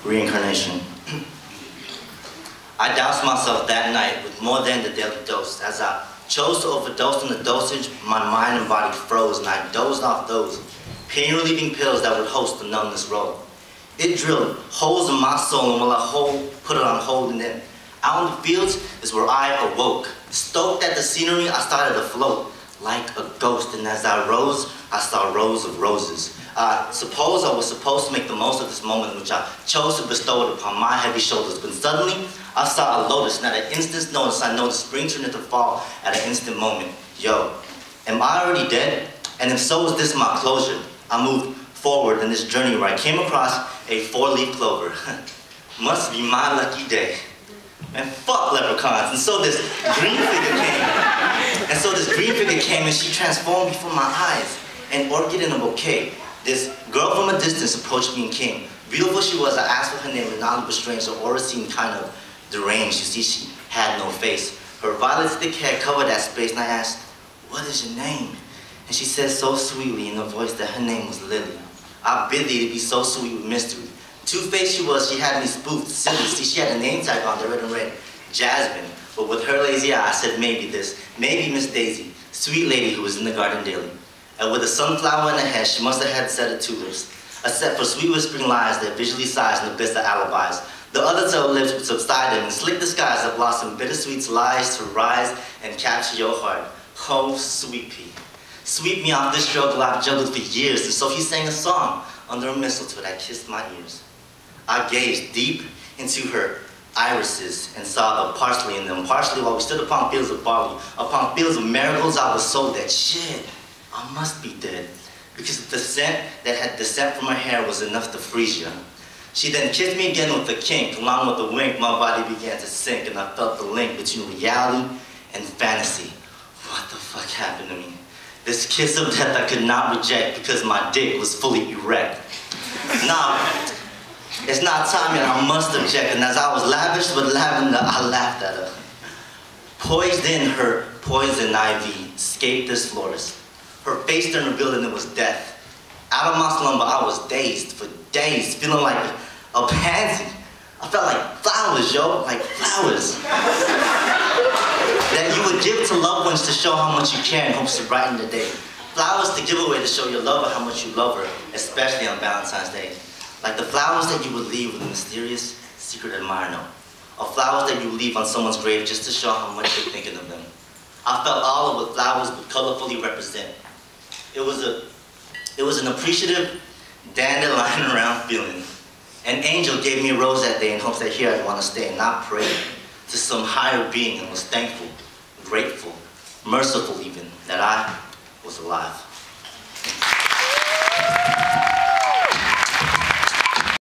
Reincarnation. I doused myself that night with more than the daily dose. As I chose to overdose on the dosage, my mind and body froze, and I dozed off those pain-relieving pills that would host the numbness role. It drilled holes in my soul, and while I put it on hold, and then out in the fields is where I awoke. Stoked at the scenery, I started to float like a ghost, and as I rose, I saw rows of roses. I suppose I was supposed to make the most of this moment, which I chose to bestow it upon my heavy shoulders. But suddenly, I saw a lotus, and at an instant's notice, I noticed spring turned into fall at an instant moment. Yo, am I already dead? And if so, is this my closure? I moved forward in this journey where I came across a 4-leaf clover. Must be my lucky day. Man, fuck leprechauns. And so this green figure came. And she transformed before my eyes, an orchid in a bouquet. This girl from a distance approached me and came. Beautiful she was, I asked for her name, and knowledge was strange. Her aura seemed kind of deranged. You see, she had no face. Her violet thick hair covered that space, and I asked, "What is your name?" And she said so sweetly in a voice that her name was Lily. I bid thee to be so sweet with mystery. Two-faced she was, she had me spoofed, silly. See, she had a name tag on there, red and red, Jasmine. But with her lazy eye, I said maybe this, maybe Miss Daisy, sweet lady who was in the garden daily. And with a sunflower in her head, she must have had a set of tulips, a set for sweet whispering lies that visually sighs in the best of alibis. The other tail lips would subside in slick disguise that blossom bittersweet's lies to rise and capture your heart. Oh, sweet pea. Sweep me off this struggle I've juggled for years. And so he sang a song under a mistletoe that kissed my ears. I gazed deep into her irises and saw the parsley in them. Partially while we stood upon fields of barley, upon fields of marigolds, I was so dead. Shit, I must be dead. Because the scent that had descent from her hair was enough to freeze you. She then kissed me again with a kink. Along with a wink, my body began to sink, and I felt the link between reality and fantasy. What the fuck happened to me? This kiss of death I could not reject because my dick was fully erect. Now, it's not time yet, I must object, and as I was lavished with lavender, I laughed at her. Poised in her poison ivy, escaped this florist. Her face turned revealed and it was death. Out of my slumber, I was dazed for days, feeling like a pansy. I felt like flowers, yo, like flowers. That you would give to loved ones to show how much you care in hopes to brighten the day. Flowers to give away to show your lover how much you love her, especially on Valentine's Day. Like the flowers that you would leave with a mysterious, secret admirer note. Or flowers that you would leave on someone's grave just to show how much you're thinking of them. I felt all of what flowers would colorfully represent. It was an appreciative, dandelion around feeling. An angel gave me a rose that day in hopes that here I'd want to stay, and I prayed to some higher being and was thankful, grateful, merciful even, that I was alive.